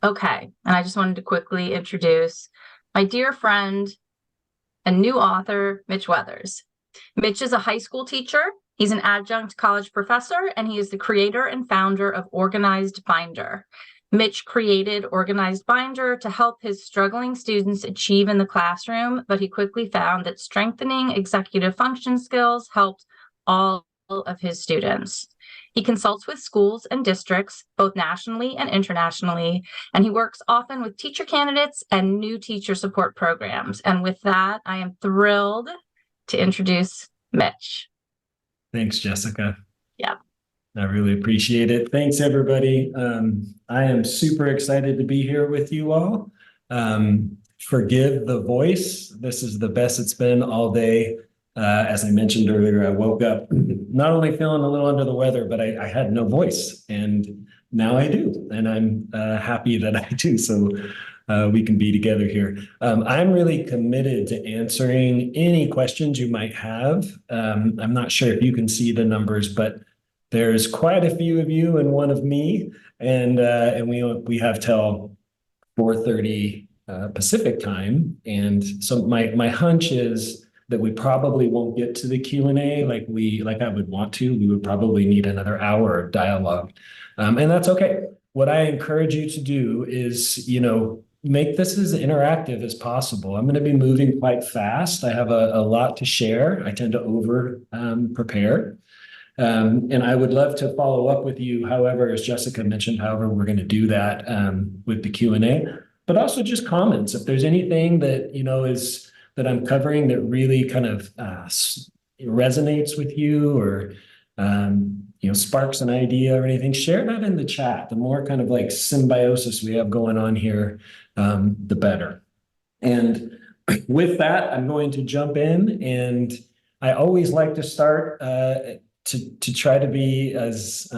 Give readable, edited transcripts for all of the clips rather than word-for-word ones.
Okay, and I just wanted to quickly introduce my dear friend and new author, Mitch Weathers. Mitch is a high school teacher. He's an adjunct college professor, and he is the creator and founder of Organized Binder. Mitch created Organized Binder to help his struggling students achieve in the classroom, but he quickly found that strengthening executive function skills helped all of his students. He consults with schools and districts, both nationally and internationally, and he works often with teacher candidates and new teacher support programs. And with that, I am thrilled to introduce Mitch. Thanks, Jessica. Yeah. I really appreciate it. Thanks, everybody. I am super excited to be here with you all. Forgive the voice. This is the best it's been all day. As I mentioned earlier, I woke up not only feeling a little under the weather, but I had no voice, and now I do, and I'm happy that I do. So we can be together here. I'm really committed to answering any questions you might have. I'm not sure if you can see the numbers, but there's quite a few of you and one of me, and we have till 4:30 Pacific time, and so my hunch is that we probably won't get to the Q&A like I would want to. We would probably need another hour of dialogue, and that's okay. What I encourage you to do is, make this as interactive as possible. I'm going to be moving quite fast. I have a lot to share. I tend to over prepare. And I would love to follow up with you. However, as Jessica mentioned, we're going to do that with the Q&A, but also just comments. If there's anything that, that I'm covering that really kind of resonates with you, or, sparks an idea or anything, share that in the chat. The more kind of like symbiosis we have going on here, the better. And with that, I'm going to jump in, and I always like to start to try to be as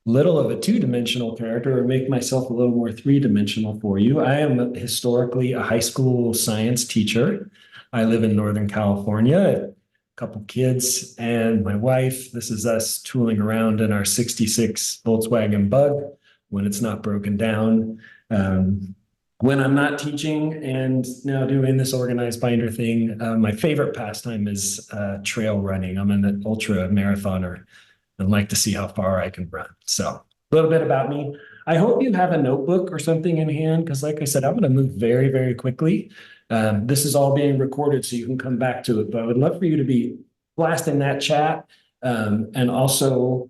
little of a two-dimensional character, or make myself a little more three-dimensional for you. I am historically a high school science teacher. I live in Northern California, a couple kids and my wife. This is us tooling around in our 66 Volkswagen Bug when it's not broken down. When I'm not teaching and now doing this Organized Binder thing, my favorite pastime is trail running. I'm an ultra marathoner and like to see how far I can run. So a little bit about me. I hope you have a notebook or something in hand, because like I said, I'm going to move very, very quickly. This is all being recorded, so you can come back to it. But I would love for you to be blasting that chat, and also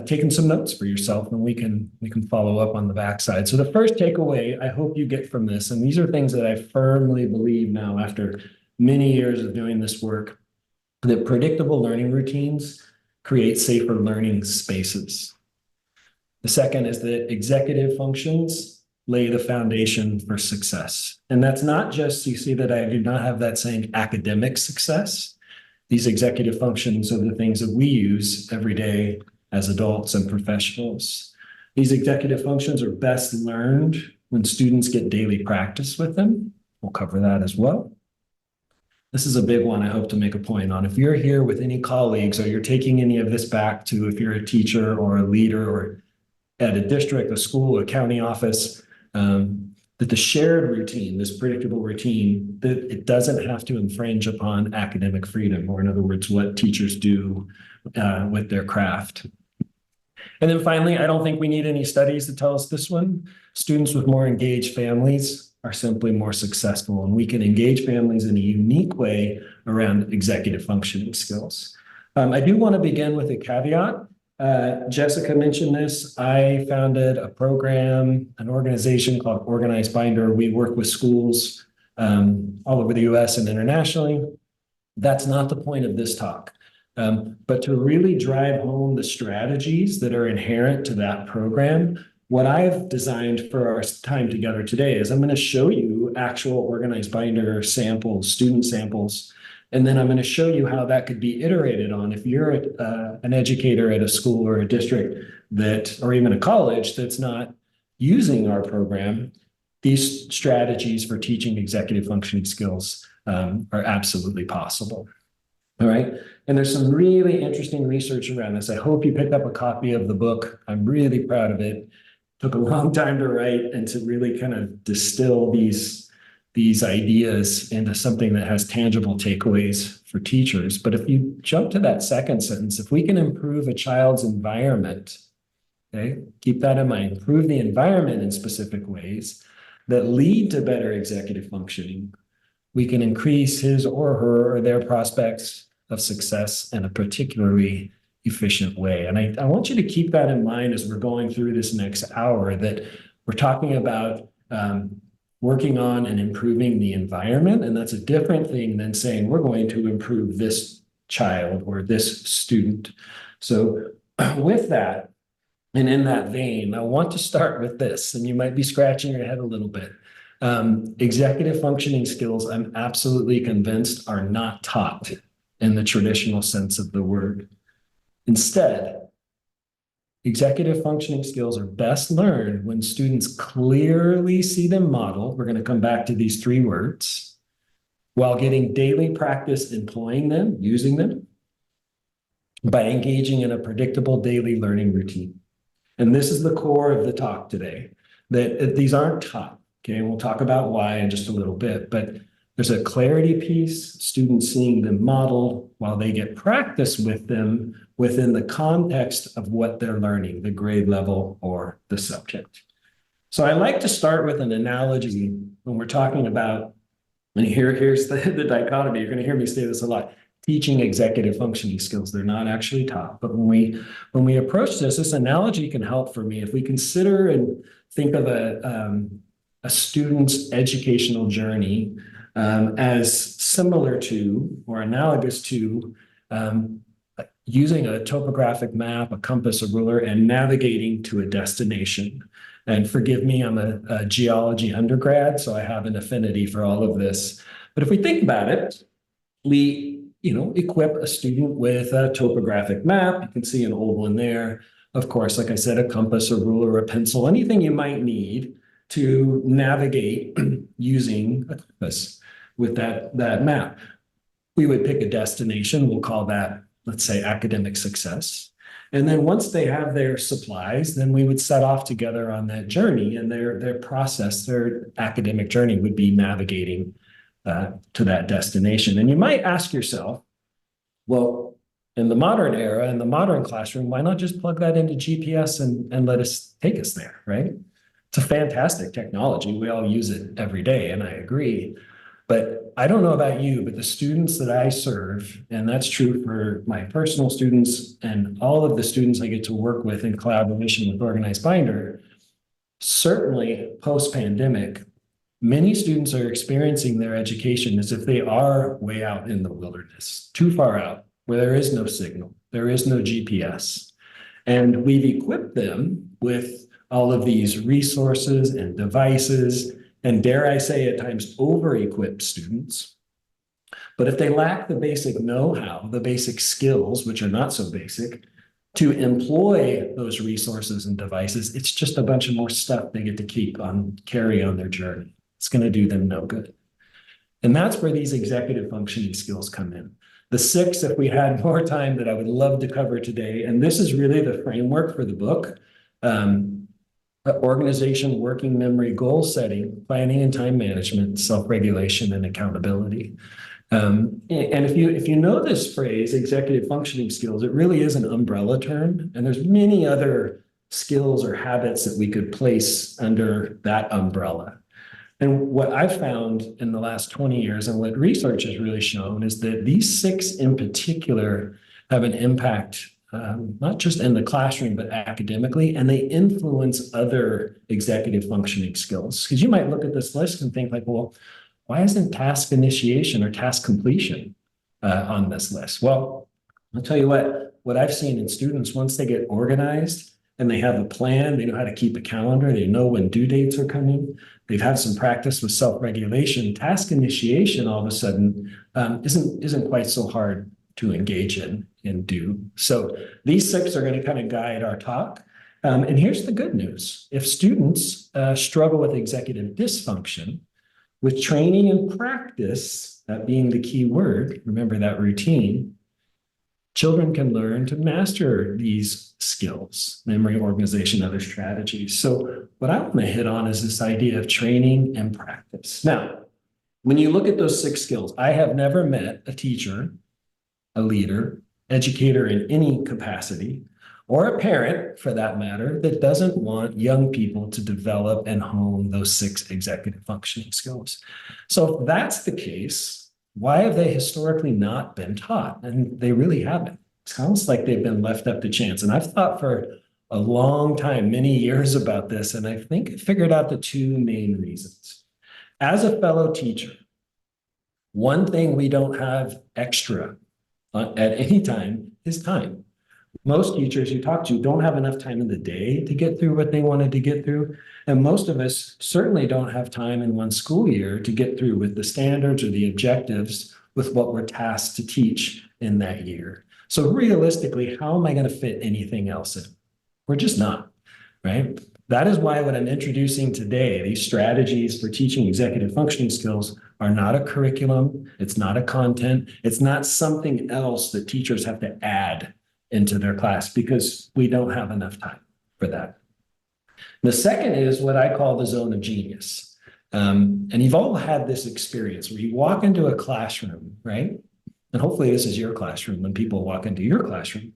taking some notes for yourself, and we can follow up on the backside. So the first takeaway I hope you get from this, and these are things that I firmly believe now after many years of doing this work, that predictable learning routines create safer learning spaces. The second is that executive functions lay the foundation for success. And that's not just, you see that I do not have that saying academic success. These executive functions are the things that we use every day as adults and professionals. These executive functions are best learned when students get daily practice with them. We'll cover that as well. This is a big one I hope to make a point on. If you're here with any colleagues, or you're taking any of this back to, if you're a teacher or a leader or at a district, a school, a county office, that the shared routine, this predictable routine, that it doesn't have to infringe upon academic freedom, or in other words, what teachers do with their craft. And then finally, I don't think we need any studies to tell us this one. Students with more engaged families are simply more successful, and we can engage families in a unique way around executive functioning skills. I do want to begin with a caveat. Jessica mentioned this. I founded a program, an organization called Organized Binder. We work with schools all over the US and internationally. That's not the point of this talk. But to really drive home the strategies that are inherent to that program, what I've designed for our time together today is I'm going to show you actual Organized Binder samples, student samples, and then I'm going to show you how that could be iterated on if you're an educator at a school or a district that, or even a college that's not using our program. These strategies for teaching executive functioning skills are absolutely possible. All right. And there's some really interesting research around this. I hope you picked up a copy of the book. I'm really proud of it. took a long time to write and to really kind of distill these ideas into something that has tangible takeaways for teachers. But if you jump to that second sentence, if we can improve a child's environment, okay, keep that in mind, improve the environment in specific ways that lead to better executive functioning, we can increase his or her or their prospects of success in a particularly efficient way. And I want you to keep that in mind as we're going through this next hour, that we're talking about working on and improving the environment. And that's a different thing than saying we're going to improve this child or this student. So with that, and in that vein, I want to start with this, and you might be scratching your head a little bit. Executive functioning skills, I'm absolutely convinced, are not taught in the traditional sense of the word. Instead, executive functioning skills are best learned when students clearly see them modeled. We're going to come back to these 3 words, while getting daily practice employing them, using them, by engaging in a predictable daily learning routine. And this is the core of the talk today, that these aren't taught. Okay, we'll talk about why in just a little bit, but there's a clarity piece, students seeing them modeled while they get practice with them within the context of what they're learning, the grade level or the subject. So I like to start with an analogy when we're talking about, and here's the dichotomy, you're going to hear me say this a lot, teaching executive functioning skills. They're not actually taught, but when we approach this analogy can help for me. If we consider and think of a student's educational journey as similar to or analogous to using a topographic map, a compass, a ruler, and navigating to a destination. And forgive me, I'm a geology undergrad, so I have an affinity for all of this. But if we think about it, we equip a student with a topographic map. You can see an old one there. Of course, like I said, a compass, a ruler, a pencil, anything you might need to navigate using a compass with that map. We would pick a destination. We'll call that, let's say, academic success. And then once they have their supplies, then we would set off together on that journey, and their process, their academic journey would be navigating to that destination. And you might ask yourself, well, in the modern era, in the modern classroom, why not just plug that into GPS and let us take us there, right? It's a fantastic technology. We all use it every day, and I agree. But I don't know about you, but the students that I serve, and that's true for my personal students and all of the students I get to work with in collaboration with Organized Binder, certainly post-pandemic, many students are experiencing their education as if they are way out in the wilderness, too far out, where there is no signal, there is no GPS. And we've equipped them with all of these resources and devices, and dare I say at times over-equipped students. But if they lack the basic know-how, the basic skills, which are not so basic, to employ those resources and devices, it's just a bunch of more stuff they get to carry on their journey. It's going to do them no good. And that's where these executive functioning skills come in. The 6, if we had more time, that I would love to cover today, and this is really the framework for the book. Organization, working memory, goal setting, planning and time management, self-regulation, and accountability. And if you know this phrase, executive functioning skills, it really is an umbrella term, and there's many other skills or habits that we could place under that umbrella. And what I've found in the last 20 years and what research has really shown is that these 6 in particular have an impact not just in the classroom, but academically, and they influence other executive functioning skills. Because you might look at this list and think like, well, why isn't task initiation or task completion on this list? Well, I'll tell you what I've seen in students, once they get organized and they have a plan, they know how to keep a calendar, they know when due dates are coming, they've had some practice with self-regulation, task initiation all of a sudden isn't quite so hard to engage in and do. So these 6 are going to kind of guide our talk. And here's the good news. If students struggle with executive dysfunction, with training and practice, that being the key word, remember that routine, children can learn to master these skills, memory, organization, other strategies. So what I want to hit on is this idea of training and practice. Now, when you look at those 6 skills, I have never met a teacher, a leader, educator in any capacity, or a parent for that matter, that doesn't want young people to develop and hone those 6 executive functioning skills. So if that's the case, why have they historically not been taught? And they really haven't. It's almost like they've been left up to chance. And I've thought for a long time, many years about this, and I think I figured out the 2 main reasons. As a fellow teacher, one thing we don't have extra at any time is time. Most teachers you talk to don't have enough time in the day to get through what they wanted to get through. And most of us certainly don't have time in one school year to get through with the standards or the objectives with what we're tasked to teach in that year. So realistically, how am I going to fit anything else in? We're just not, right? That is why what I'm introducing today, these strategies for teaching executive functioning skills, are not a curriculum. It's not a content. It's not something else that teachers have to add into their class because we don't have enough time for that. The second is what I call the zone of genius. And you've all had this experience where you walk into a classroom, right? And hopefully this is your classroom when people walk into your classroom,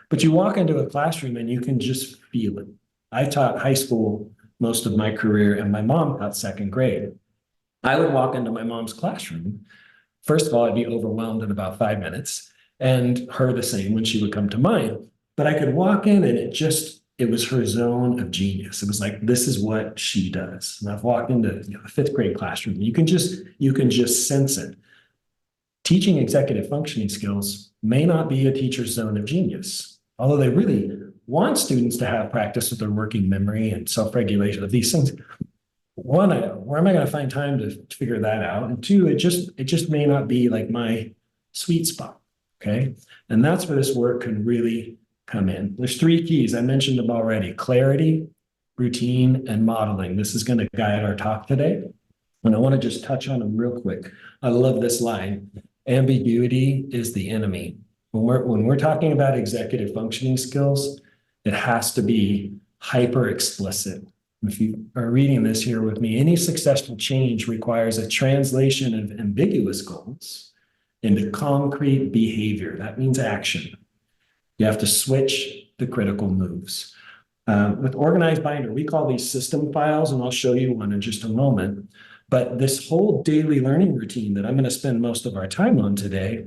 but you walk into a classroom and you can just feel it. I taught high school most of my career and my mom taught 2nd grade. I would walk into my mom's classroom. First of all, I'd be overwhelmed in about 5 minutes, and her the same when she would come to mine. But I could walk in and it was her zone of genius. It was like, this is what she does. And I've walked into a 5th grade classroom. You can just sense it. Teaching executive functioning skills may not be a teacher's zone of genius, although they really want students to have practice with their working memory and self-regulation of these things. One, where am I going to find time to figure that out? And 2, it just may not be like my sweet spot. Okay. And that's where this work can really come in. There's 3 keys. I mentioned them already: clarity, routine, and modeling. This is going to guide our talk today. And I want to just touch on them real quick. I love this line: ambiguity is the enemy. When we're talking about executive functioning skills, it has to be hyper explicit. If you are reading this here with me, any successful change requires a translation of ambiguous goals into concrete behavior. That means action. You have to switch the critical moves. With organized binder, we call these system files, and I'll show you one in just a moment. But this whole daily learning routine that I'm going to spend most of our time on today,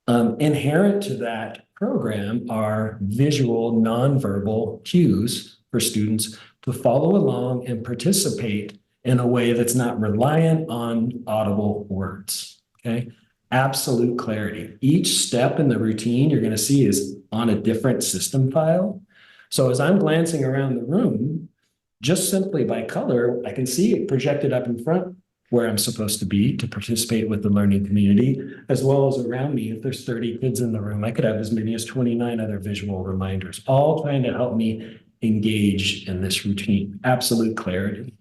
inherent to that program are visual, nonverbal cues for students to follow along and participate in a way that's not reliant on audible words. Okay. Absolute clarity. Each step in the routine you're going to see is on a different system file. So as I'm glancing around the room, just simply by color, I can see it projected up in front where I'm supposed to be to participate with the learning community, as well as around me. If there's 30 kids in the room, I could have as many as 29 other visual reminders, all trying to help me engage in this routine. Absolute clarity.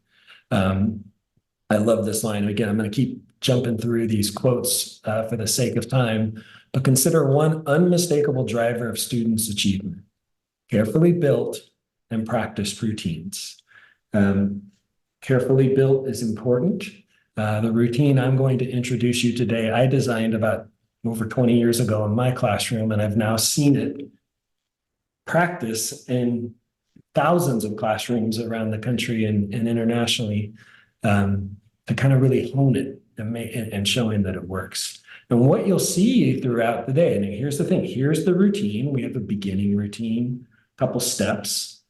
I love this line. Again, I'm going to keep jumping through these quotes for the sake of time, but consider one unmistakable driver of students' achievement: carefully built and practiced routines. Carefully built is important. The routine I'm going to introduce you today, I designed about over 20 years ago in my classroom, and I've now seen it practice in thousands of classrooms around the country and internationally, to kind of really hone it and showing that it works. And what you'll see throughout the day, and here's the thing, here's the routine. We have a beginning routine, a couple steps,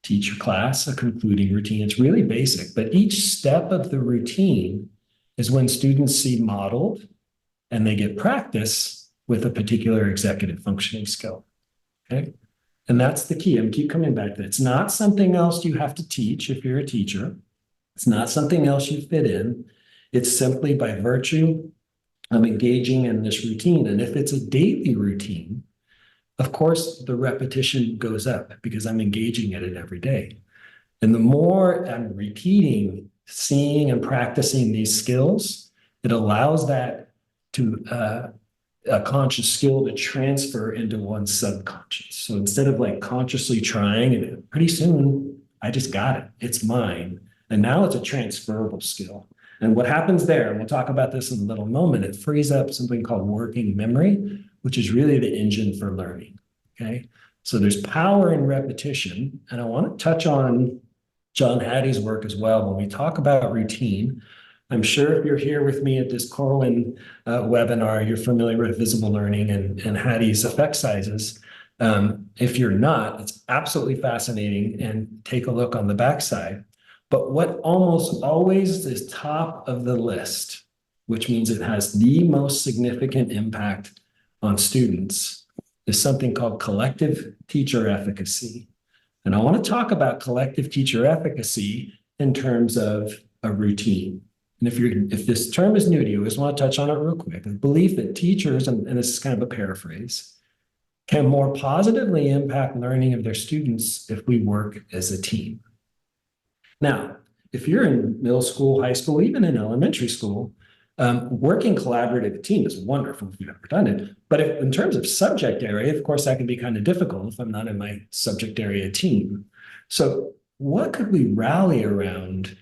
teach your class, a concluding routine. It's really basic, but each step of the routine is when students see modeled and they get practice with a particular executive functioning skill. Okay. And that's the key. I'm keep coming back to it. It's not something else you have to teach if you're a teacher. It's not something else you fit in. It's simply by virtue of engaging in this routine. And if it's a daily routine, of course, the repetition goes up because I'm engaging in it every day. And the more I'm repeating, seeing and practicing these skills, it allows that to a conscious skill to transfer into one's subconscious. So instead of like consciously trying, and pretty soon I just got it, it's mine. And now it's a transferable skill. And what happens there, and we'll talk about this in a little moment, it frees up something called working memory, which is really the engine for learning. Okay. So there's power in repetition. And I want to touch on John Hattie's work as well. When we talk about routine, I'm sure if you're here with me at this Corwin webinar, you're familiar with visible learning and Hattie's effect sizes. If you're not, it's absolutely fascinating, and take a look on the backside. But what almost always is top of the list, which means it has the most significant impact on students, is something called collective teacher efficacy. And I want to talk about collective teacher efficacy in terms of a routine. And if this term is new to you, I just want to touch on it real quick. The belief that teachers, and this is kind of a paraphrase, can more positively impact learning of their students if we work as a team. Now, if you're in middle school, high school, even in elementary school, working collaborative team is wonderful if you've ever done it. But in terms of subject area, of course, that can be kind of difficult if I'm not in my subject area team. So what could we rally around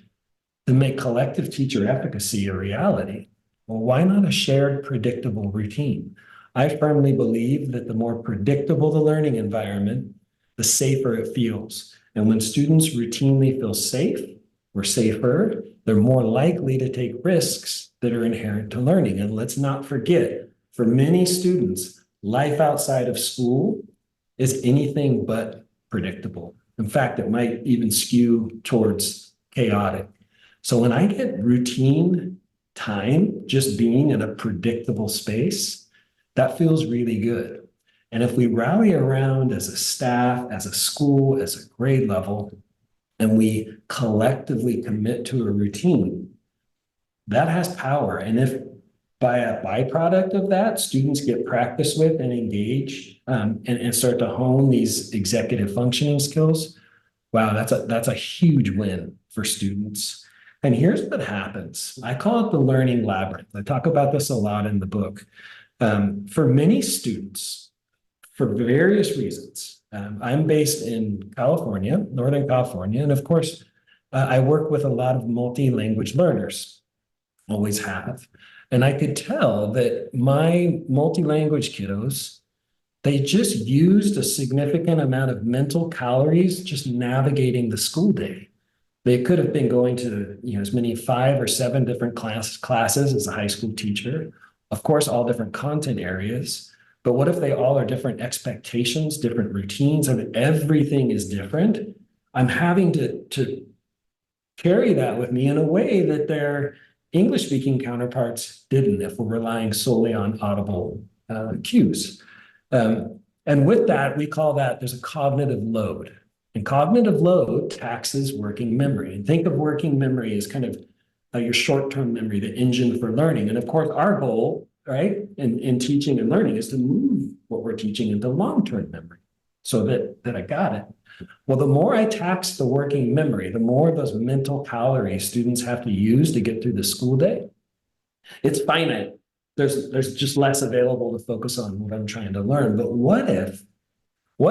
to make collective teacher efficacy a reality? Well, why not a shared predictable routine? I firmly believe that the more predictable the learning environment, the safer it feels. And when students routinely feel safe or safer, they're more likely to take risks that are inherent to learning. And let's not forget, for many students, life outside of school is anything but predictable. In fact, it might even skew towards chaotic. So when I get routine time, just being in a predictable space, that feels really good. And if we rally around as a staff, as a school, as a grade level, and we collectively commit to a routine, that has power. And if by a byproduct of that, students get practice with and engage and start to hone these executive functioning skills, wow, that's a huge win for students. And here's what happens. I call it the learning labyrinth. I talk about this a lot in the book. For many students, for various reasons, I'm based in California, Northern California, and of course, I work with a lot of multi-language learners, always have. And I could tell that my multi-language kiddos, they just used a significant amount of mental calories just navigating the school day. They could have been going to as many 5 or 7 different classes as a high school teacher, of course, all different content areas. But what if they all are different expectations, different routines, and everything is different? I'm having to carry that with me in a way that their English-speaking counterparts didn't, if we're relying solely on audible cues. And with that, we call that there's a cognitive load. And cognitive load taxes working memory. And think of working memory as kind of your short-term memory, the engine for learning. And of course, our goal, right, in teaching and learning is to move what we're teaching into long-term memory so that I got it. Well, the more I tax the working memory, the more of those mental calories students have to use to get through the school day. It's finite. There's just less available to focus on what I'm trying to learn. But what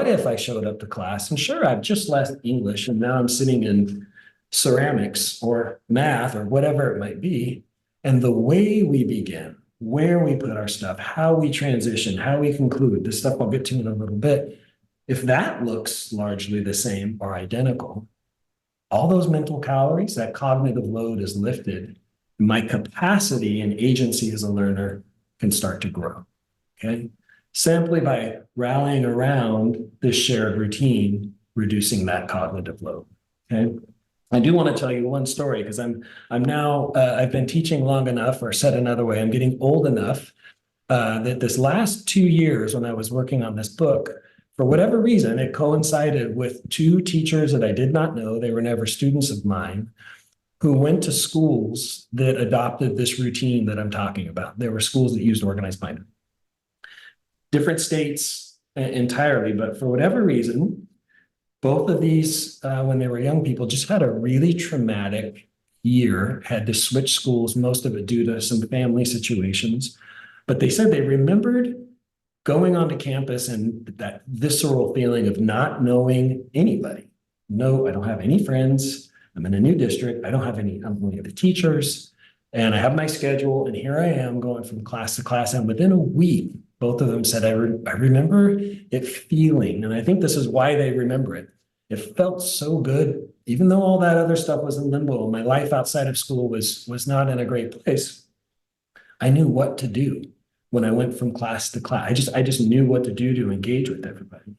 if I showed up to class and sure, I've just left English and now I'm sitting in ceramics or math or whatever it might be. And the way we begin, where we put our stuff, how we transition, how we conclude, this stuff I'll get to in a little bit. If that looks largely the same or identical, all those mental calories, that cognitive load is lifted. My capacity and agency as a learner can start to grow, okay? Simply by rallying around this shared routine, reducing that cognitive load, okay? I do want to tell you one story because I'm now, I've been teaching long enough, or said another way, I'm getting old enough that this last 2 years when I was working on this book, for whatever reason, it coincided with 2 teachers that I did not know. They were never students of mine, who went to schools that adopted this routine that I'm talking about. There were schools that used organized minded. Different states entirely, but for whatever reason, both of these, when they were young people, just had a really traumatic year, had to switch schools, most of it due to some family situations. But they said they remembered going onto campus and that visceral feeling of not knowing anybody. No, I don't have any friends. I'm in a new district. I don't have any, I'm looking at the teachers and I have my schedule. And here I am going from class to class. And within a week, both of them said, I remember it feeling, and I think this is why they remember it. It felt so good, even though all that other stuff was in limbo. My life outside of school was not in a great place. I knew what to do when I went from class to class. I just knew what to do to engage with everybody.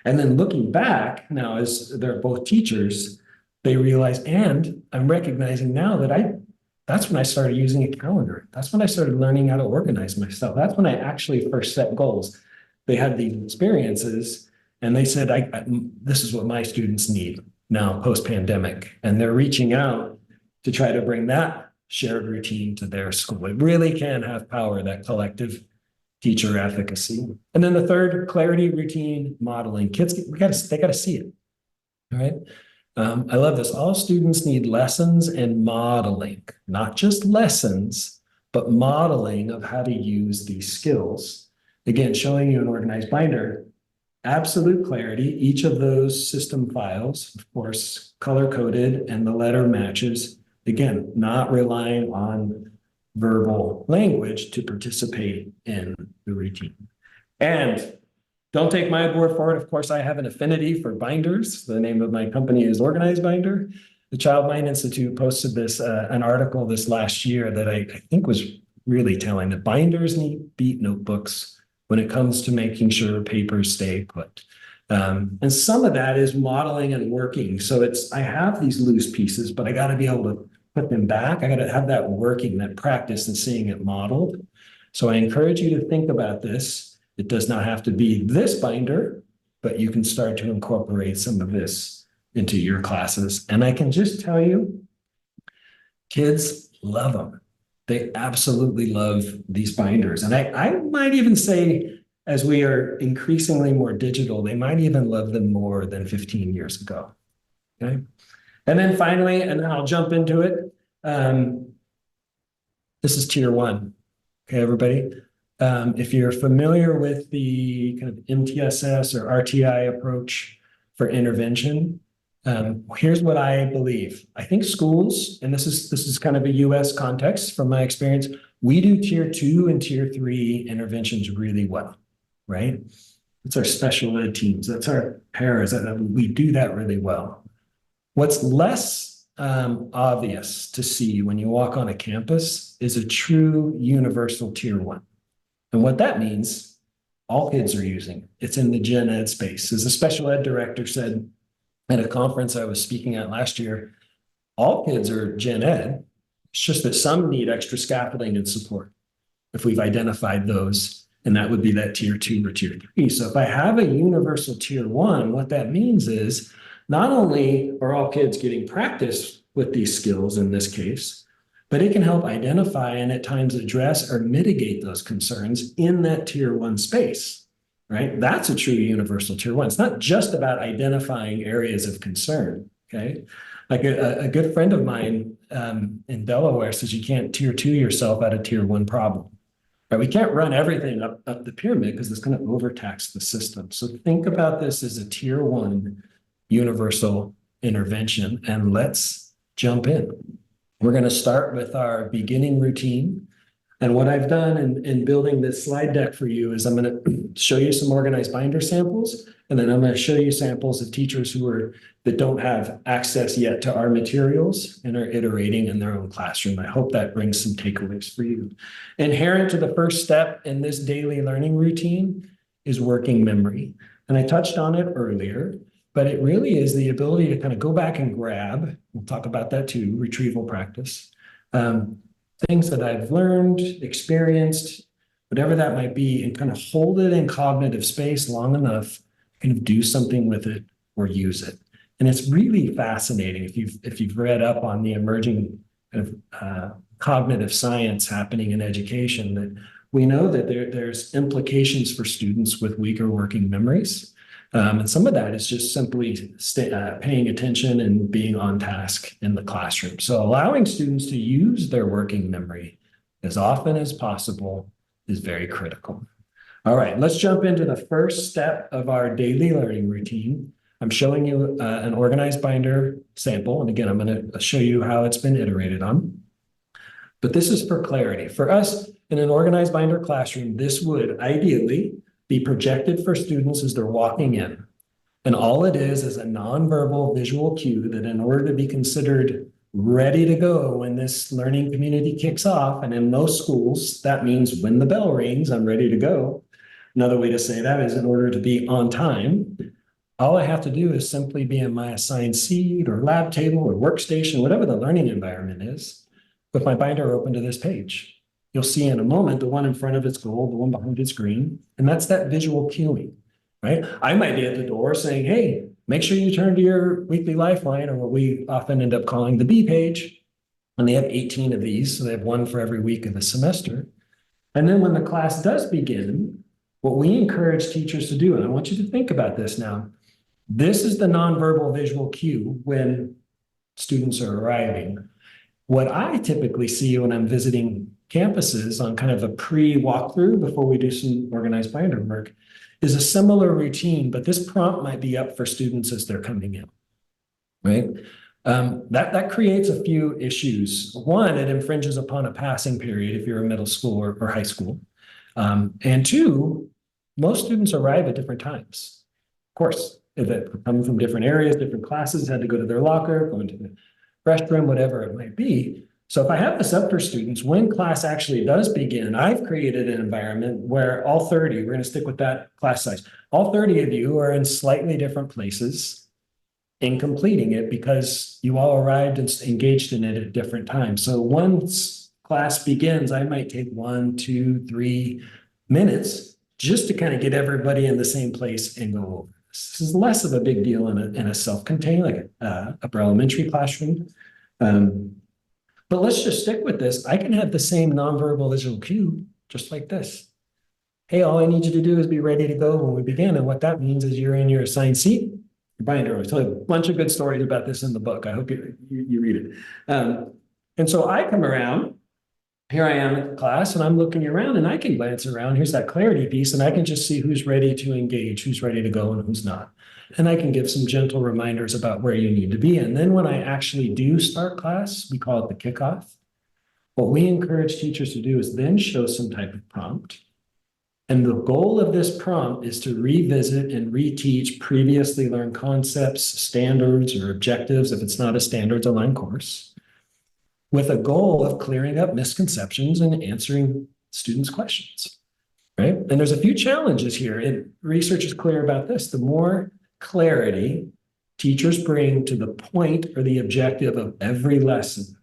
And then looking back now, as they're both teachers, they realize, and I'm recognizing now that that's when I started using a calendar. That's when I started learning how to organize myself. That's when I actually first set goals. They had these experiences and they said, this is what my students need now post-pandemic. And they're reaching out to try to bring that shared routine to their school. It really can have power, that collective teacher efficacy. And then the third, clarity, routine, modeling. Kids, they got to see it. All right. I love this. All students need lessons and modeling, not just lessons, but modeling of how to use these skills. Again, showing you an organized binder, absolute clarity. Each of those system files, of course, color-coded and the letter matches. Again, not relying on verbal language to participate in the routine. And don't take my word for it. Of course, I have an affinity for binders. The name of my company is Organized Binder. The Child Mind Institute posted this, an article this last year that I think was really telling that binders need beat notebooks when it comes to making sure papers stay put. And some of that is modeling and working. So I have these loose pieces, but I got to be able to put them back. I got to have that working, that practice and seeing it modeled. So I encourage you to think about this. It does not have to be this binder, but you can start to incorporate some of this into your classes. And I can just tell you, kids love them. They absolutely love these binders. And I might even say, as we are increasingly more digital, they might even love them more than 15 years ago. Okay. And then finally, and then I'll jump into it. This is tier one. Okay, everybody. If you're familiar with the kind of MTSS or RTI approach for intervention, here's what I believe. I think schools, and this is kind of a US context from my experience, we do tier 2 and tier 3 interventions really well, right? It's our special ed teams, that's our paras, we do that really well. What's less obvious to see when you walk on a campus is a true universal tier 1. And what that means, all kids are using. It's in the gen ed space. As a special ed director said at a conference I was speaking at last year, all kids are gen ed. It's just that some need extra scaffolding and support. If we've identified those, and that would be that tier 2 or tier 3. So if I have a universal tier 1, what that means is not only are all kids getting practice with these skills in this case, but it can help identify and at times address or mitigate those concerns in that tier 1 space, right? That's a true universal tier 1. It's not just about identifying areas of concern, okay? Like a good friend of mine in Delaware says you can't tier 2 yourself at a tier 1 problem, right? We can't run everything up the pyramid because it's going to overtax the system. So think about this as a tier 1 universal intervention, and let's jump in. We're going to start with our beginning routine. And what I've done in building this slide deck for you is I'm going to show you some organized binder samples, and then I'm going to show you samples of teachers that don't have access yet to our materials and are iterating in their own classroom. I hope that brings some takeaways for you. Inherent to the first step in this daily learning routine is working memory. And I touched on it earlier, but it really is the ability to kind of go back and grab, we'll talk about that too, retrieval practice, things that I've learned, experienced, whatever that might be, and kind of hold it in cognitive space long enough to kind of do something with it or use it. And it's really fascinating if you've read up on the emerging kind of cognitive science happening in education, that we know that there's implications for students with weaker working memories. And some of that is just simply paying attention and being on task in the classroom. So allowing students to use their working memory as often as possible is very critical. All right, let's jump into the first step of our daily learning routine. I'm showing you an organized binder sample. And again, I'm going to show you how it's been iterated on. But this is for clarity. For us in an organized binder classroom, this would ideally be projected for students as they're walking in. And all it is a nonverbal visual cue that in order to be considered ready to go when this learning community kicks off, and in most schools, that means when the bell rings, I'm ready to go. Another way to say that is in order to be on time, all I have to do is simply be in my assigned seat or lab table or workstation, whatever the learning environment is, with my binder open to this page. You'll see in a moment, the one in front of it's gold, the one behind it's green, and that's that visual cueing, right? I might be at the door saying, hey, make sure you turn to your weekly lifeline, or what we often end up calling the B page. And they have 18 of these, so they have one for every week of the semester. And then when the class does begin, what we encourage teachers to do, and I want you to think about this now, this is the nonverbal visual cue when students are arriving. What I typically see when I'm visiting campuses on kind of a pre-walkthrough before we do some organized binder work is a similar routine, but this prompt might be up for students as they're coming in, right? That creates a few issues. One, it infringes upon a passing period if you're a middle school or high school. And two, most students arrive at different times. Of course, if they're coming from different areas, different classes, had to go to their locker, go into the restroom, whatever it might be. So if I have this up for students, when class actually does begin, I've created an environment where all 30, we're going to stick with that class size, all 30 of you are in slightly different places in completing it because you all arrived and engaged in it at different times. So once class begins, I might take 1, 2, 3 minutes just to kind of get everybody in the same place and go over. This is less of a big deal in a self-contained, like upper elementary classroom. But let's just stick with this. I can have the same nonverbal visual cue, just like this. Hey, all I need you to do is be ready to go when we begin. And what that means is you're in your assigned seat. Your binder. I tell you a bunch of good stories about this in the book. I hope you read it. And so I come around. Here I am at class and I'm looking around and I can glance around. Here's that clarity piece and I can just see who's ready to engage, who's ready to go and who's not. And I can give some gentle reminders about where you need to be. And then when I actually do start class, we call it the kickoff. What we encourage teachers to do is then show some type of prompt. And the goal of this prompt is to revisit and reteach previously learned concepts, standards, or objectives if it's not a standards aligned course, with a goal of clearing up misconceptions and answering students' questions, right? And there's a few challenges here, and research is clear about this. The more clarity teachers bring to the point or the objective of every lesson,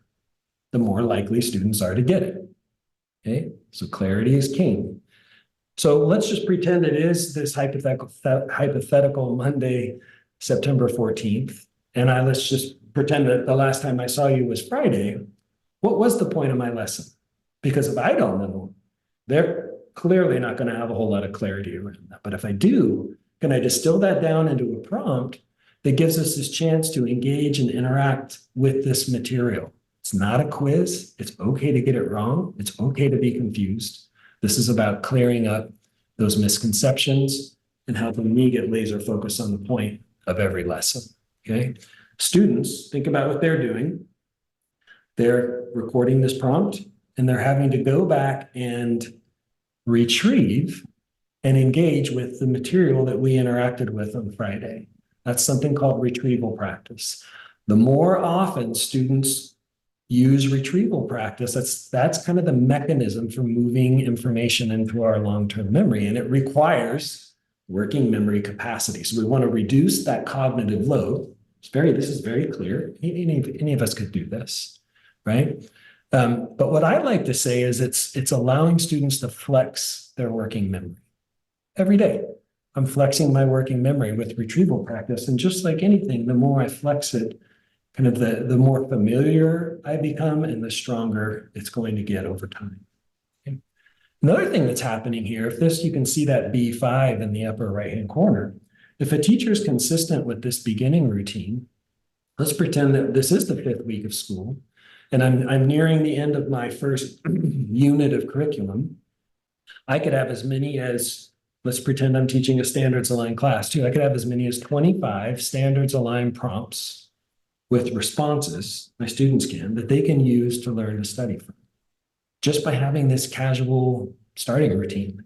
the more likely students are to get it, okay? So clarity is king. So let's just pretend it is this hypothetical Monday, September 14th, and let's just pretend that the last time I saw you was Friday. What was the point of my lesson? Because if I don't know, they're clearly not going to have a whole lot of clarity around that. But if I do, can I distill that down into a prompt that gives us this chance to engage and interact with this material? It's not a quiz. It's okay to get it wrong. It's okay to be confused. This is about clearing up those misconceptions and helping me get laser focused on the point of every lesson, okay? Students, think about what they're doing. They're recording this prompt and they're having to go back and retrieve and engage with the material that we interacted with on Friday. That's something called retrieval practice. The more often students use retrieval practice, that's kind of the mechanism for moving information into our long-term memory, and it requires working memory capacity. So we want to reduce that cognitive load. This is very clear. Any of us could do this. Right? But what I like to say is it's allowing students to flex their working memory. Every day, I'm flexing my working memory with retrieval practice. And just like anything, the more I flex it, kind of the more familiar I become and the stronger it's going to get over time. Okay? Another thing that's happening here, you can see that B5 in the upper right-hand corner. If a teacher is consistent with this beginning routine, let's pretend that this is the 5th week of school. And I'm nearing the end of my first unit of curriculum. I could have as many as, let's pretend I'm teaching a standards aligned class too. I could have as many as 25 standards aligned prompts with responses, my students can, that they can use to learn to study from. Just by having this casual starting routine.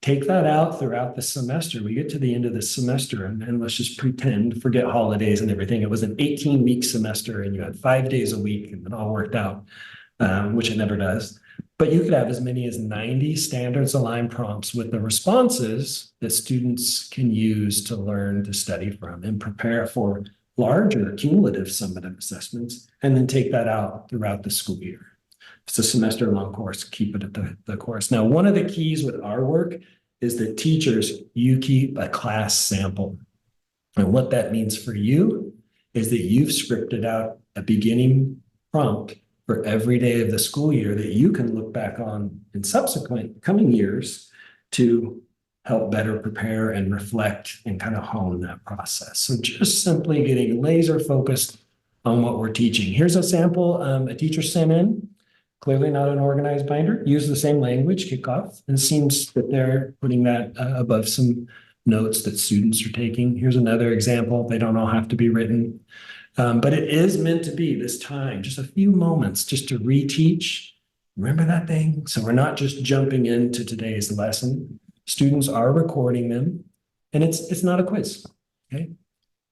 Take that out throughout the semester. We get to the end of the semester and let's just pretend, forget holidays and everything. It was an 18-week semester and you had 5 days a week and it all worked out, which it never does. But you could have as many as 90 standards aligned prompts with the responses that students can use to learn to study from and prepare for larger cumulative summative assessments, and then take that out throughout the school year. It's a semester-long course, keep it at the course. Now, one of the keys with our work is that teachers, you keep a class sample. And what that means for you is that you've scripted out a beginning prompt for every day of the school year that you can look back on in subsequent coming years to help better prepare and reflect and kind of hone that process. So just simply getting laser focused on what we're teaching. Here's a sample a teacher sent in. Clearly not an organized binder, use the same language, kickoff, and it seems that they're putting that above some notes that students are taking. Here's another example. They don't all have to be written, but it is meant to be this time, just a few moments just to reteach. Remember that thing? So we're not just jumping into today's lesson. Students are recording them, and it's not a quiz, okay? You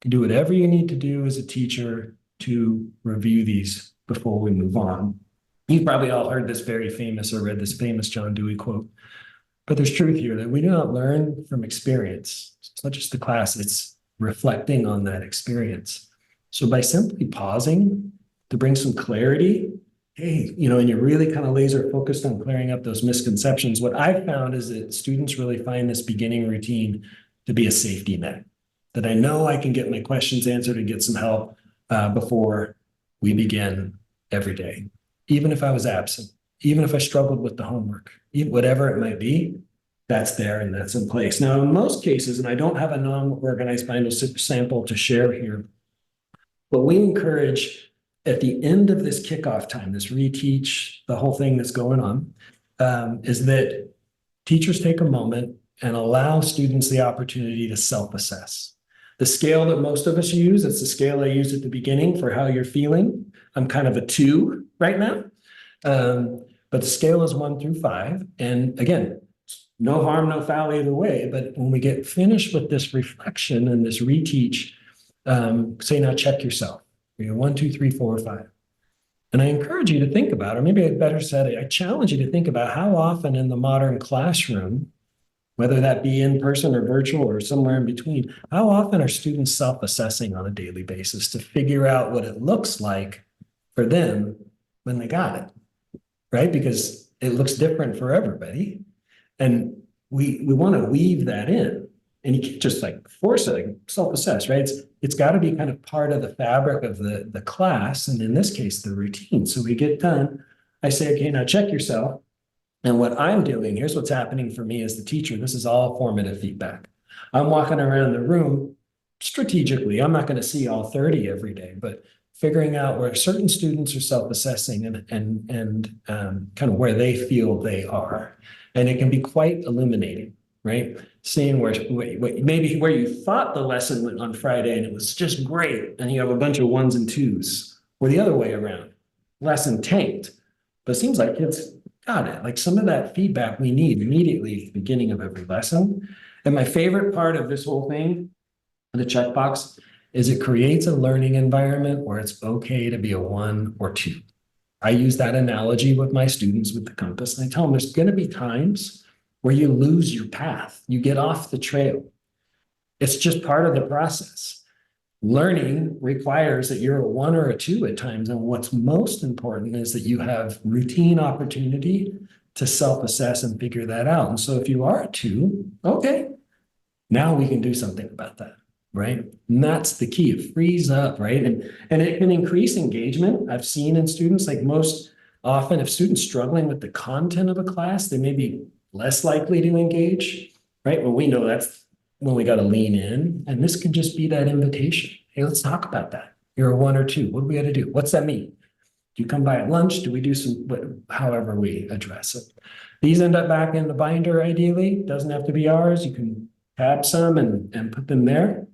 can do whatever you need to do as a teacher to review these before we move on. You've probably all heard this very famous or read this famous John Dewey quote, but there's truth here that we do not learn from experience. It's not just the class, it's reflecting on that experience. So by simply pausing to bring some clarity, hey, and you're really kind of laser focused on clearing up those misconceptions. What I've found is that students really find this beginning routine to be a safety net, that I know I can get my questions answered and get some help before we begin every day. Even if I was absent, even if I struggled with the homework, whatever it might be, that's there and that's in place. Now, in most cases, and I don't have a non-organized binder sample to share here, but we encourage at the end of this kickoff time, this reteach, the whole thing that's going on, is that teachers take a moment and allow students the opportunity to self-assess. The scale that most of us use, it's the scale I use at the beginning for how you're feeling. I'm kind of a 2 right now, but the scale is 1 through 5. And again, no harm, no foul either way. But when we get finished with this reflection and this reteach, say now check yourself. You're 1, 2, 3, 4, 5. And I encourage you to think about, or maybe I better said, I challenge you to think about how often in the modern classroom, whether that be in person or virtual or somewhere in between, how often are students self-assessing on a daily basis to figure out what it looks like for them when they got it, right? Because it looks different for everybody. And we want to weave that in. And you can't just like force it, like self-assess, right? It's got to be kind of part of the fabric of the class, and in this case, the routine. So we get done. I say, okay, now check yourself. And what I'm doing, here's what's happening for me as the teacher. This is all formative feedback. I'm walking around the room strategically. I'm not going to see all 30 every day, but figuring out where certain students are self-assessing and kind of where they feel they are. And it can be quite illuminating, right? Seeing where maybe where you thought the lesson went on Friday and it was just great, and you have a bunch of 1s and 2s, or the other way around, lesson tanked. But it seems like kids got it. Like some of that feedback we need immediately at the beginning of every lesson. And my favorite part of this whole thing, the checkbox, is it creates a learning environment where it's okay to be a 1 or 2. I use that analogy with my students with the compass, and I tell them there's going to be times where you lose your path, you get off the trail. It's just part of the process. Learning requires that you're a 1 or a 2 at times, and what's most important is that you have routine opportunity to self-assess and figure that out. And so if you are a 2, okay, now we can do something about that, right? And that's the key. It frees up, right? And it can increase engagement. I've seen in students, like most often, if students struggling with the content of a class, they may be less likely to engage, right? Well, we know that's when we got to lean in, and this can just be that invitation. Hey, let's talk about that. You're a 1 or 2. What do we got to do? What's that mean? Do you come by at lunch? Do we do however we address it? These end up back in the binder ideally. Doesn't have to be ours. You can tab some and put them there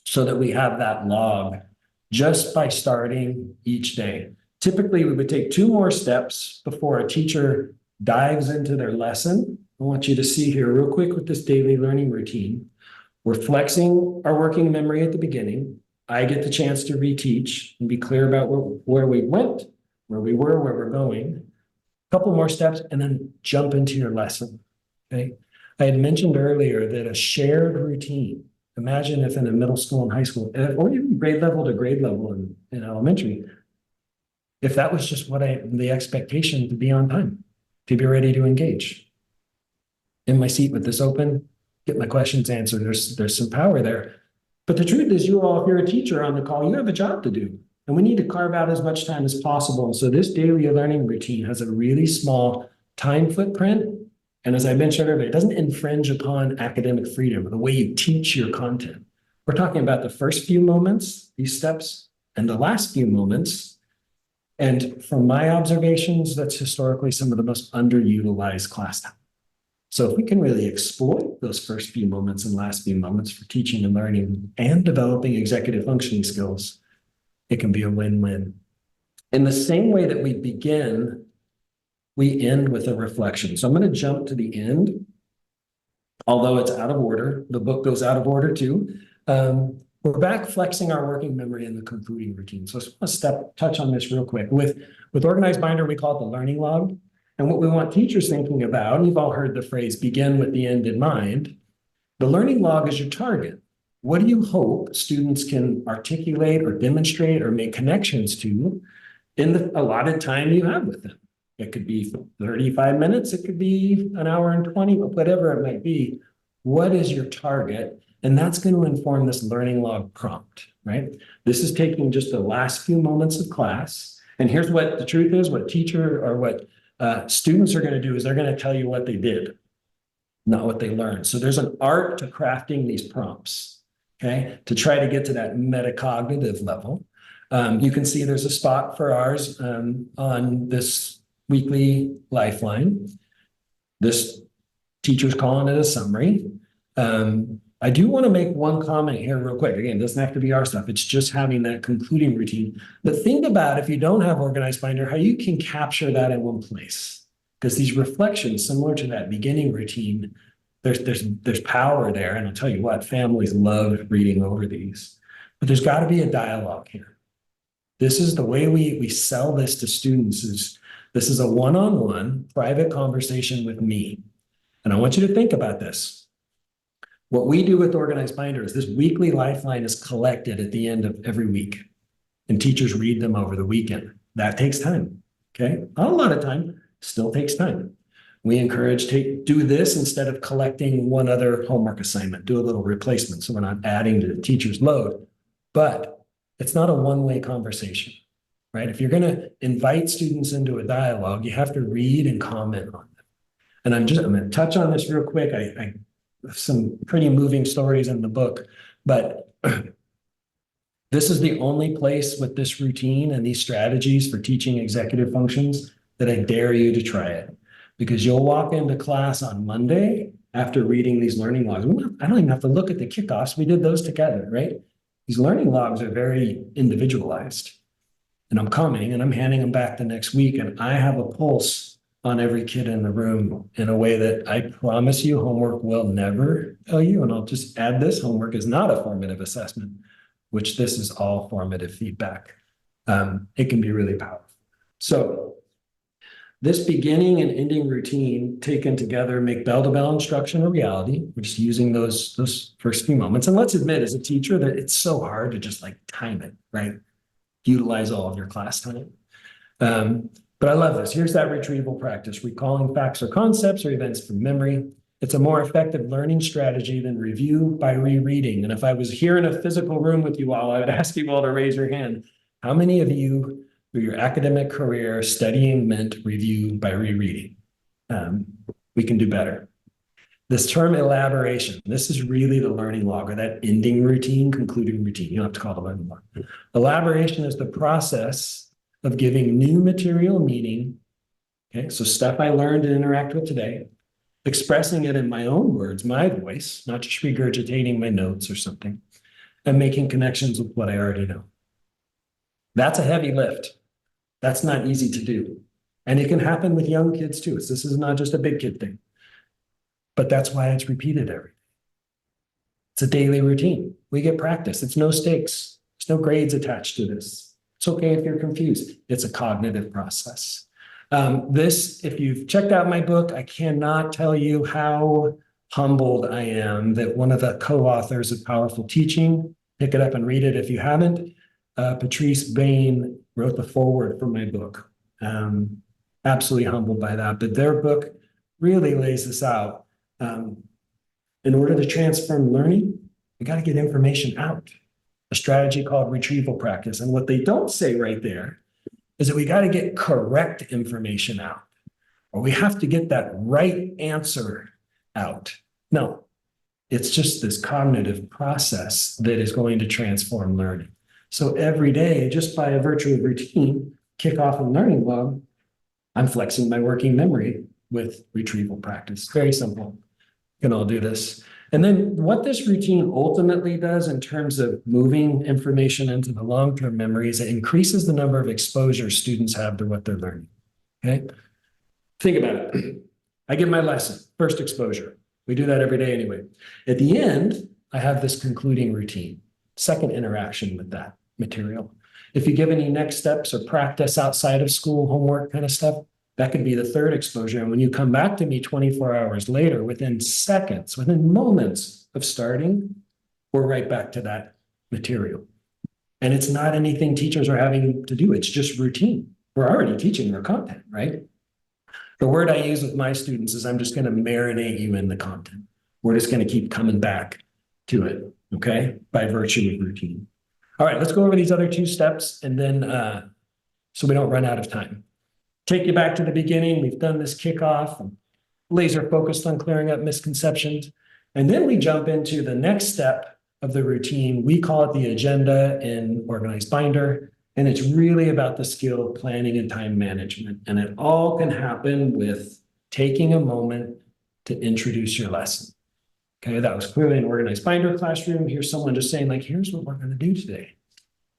so that we have that log just by starting each day. Typically, we would take 2 more steps before a teacher dives into their lesson. I want you to see here real quick with this daily learning routine. We're flexing our working memory at the beginning. I get the chance to reteach and be clear about where we went, where we were, where we're going. A couple more steps and then jump into your lesson, okay? I had mentioned earlier that a shared routine, imagine if in a middle school and high school, or even grade level to grade level in elementary, if that was just the expectation to be on time, to be ready to engage. In my seat with this open, get my questions answered. There's some power there. But the truth is, you all, if you're a teacher on the call, you have a job to do. And we need to carve out as much time as possible. And so this daily learning routine has a really small time footprint. And as I mentioned earlier, it doesn't infringe upon academic freedom or the way you teach your content. We're talking about the first few moments, these steps, and the last few moments. And from my observations, that's historically some of the most underutilized class time. So if we can really exploit those first few moments and last few moments for teaching and learning and developing executive functioning skills, it can be a win-win. In the same way that we begin, we end with a reflection. So I'm going to jump to the end, although it's out of order. The book goes out of order too. We're back flexing our working memory in the concluding routine. So I just want to touch on this real quick. With organized binder, we call it the learning log. And what we want teachers thinking about, and you've all heard the phrase, begin with the end in mind. The learning log is your target. What do you hope students can articulate or demonstrate or make connections to in the allotted time you have with them? It could be 35 minutes, it could be an hour and 20, whatever it might be. What is your target? And that's going to inform this learning log prompt, right? This is taking just the last few moments of class. And here's what the truth is, what teacher or what students are going to do is they're going to tell you what they did, not what they learned. So there's an art to crafting these prompts, okay, to try to get to that metacognitive level. You can see there's a spot for ours on this weekly lifeline. This teacher's calling it a summary. I do want to make one comment here real quick. Again, it doesn't have to be our stuff. It's just having that concluding routine. But think about, if you don't have organized binder, how you can capture that in one place. Because these reflections, similar to that beginning routine, there's power there. And I'll tell you what, families love reading over these. But there's got to be a dialogue here. This is the way we sell this to students. This is a one-on-one private conversation with me. And I want you to think about this. What we do with organized binder is this weekly lifeline is collected at the end of every week, and teachers read them over the weekend. That takes time, okay? Not a lot of time, still takes time. We encourage do this instead of collecting one other homework assignment, do a little replacement so we're not adding to the teacher's load. But it's not a one-way conversation, right? If you're going to invite students into a dialogue, you have to read and comment on them. And I'm going to touch on this real quick. I some pretty moving stories in the book, but this is the only place with this routine and these strategies for teaching executive functions that I dare you to try it, because you'll walk into class on Monday after reading these learning logs. I don't even have to look at the kickoffs. We did those together, right? These learning logs are very individualized, and I'm coming and I'm handing them back the next week, and I have a pulse on every kid in the room in a way that I promise you homework will never tell you. And I'll just add this: homework is not a formative assessment, which this is all formative feedback. It can be really powerful. So this beginning and ending routine taken together make bell-to-bell instruction a reality. We're just using those first few moments. And let's admit, as a teacher, that it's so hard to just like time it, right? Utilize all of your class time. But I love this. Here's that retrieval practice: recalling facts or concepts or events from memory. It's a more effective learning strategy than review by rereading. And if I was here in a physical room with you all, I would ask you all to raise your hand. How many of you, through your academic career, studying meant review by rereading? We can do better. This term elaboration, this is really the learning log, or that ending routine, concluding routine. You don't have to call it a learning log. Elaboration is the process of giving new material meaning. Okay, so stuff I learned and interact with today, expressing it in my own words, my voice, not just regurgitating my notes or something, and making connections with what I already know. That's a heavy lift. That's not easy to do. And it can happen with young kids too. This is not just a big kid thing. But that's why it's repeated every day. It's a daily routine. We get practice. It's no stakes. There's no grades attached to this. It's okay if you're confused. It's a cognitive process. If you've checked out my book, I cannot tell you how humbled I am that one of the co-authors of Powerful Teaching, pick it up and read it if you haven't, Patrice Bain wrote the foreword for my book. Absolutely humbled by that. But their book really lays this out. In order to transform learning, we got to get information out. A strategy called retrieval practice. And what they don't say right there is that we got to get correct information out, or we have to get that right answer out. No, it's just this cognitive process that is going to transform learning. So every day, just by a virtue of routine, kickoff and learning log, I'm flexing my working memory with retrieval practice. Very simple. You can all do this. And then what this routine ultimately does in terms of moving information into the long-term memory is it increases the number of exposures students have to what they're learning. Okay? Think about it. I give my lesson, first exposure. We do that every day anyway. At the end, I have this concluding routine, second interaction with that material. If you give any next steps or practice outside of school, homework kind of stuff, that could be the third exposure. And when you come back to me 24 hours later, within seconds, within moments of starting, we're right back to that material. And it's not anything teachers are having to do. It's just routine. We're already teaching their content, right? The word I use with my students is I'm just going to marinate you in the content. We're just going to keep coming back to it, okay? By virtue of routine. All right, let's go over these other two steps and then so we don't run out of time. Take you back to the beginning. We've done this kickoff, and laser focused on clearing up misconceptions. And then we jump into the next step of the routine. We call it the agenda in Organized Binder. And it's really about the skill of planning and time management. And it all can happen with taking a moment to introduce your lesson. Okay, that was clearly an Organized Binder classroom. Here's someone just saying, like, here's what we're going to do today.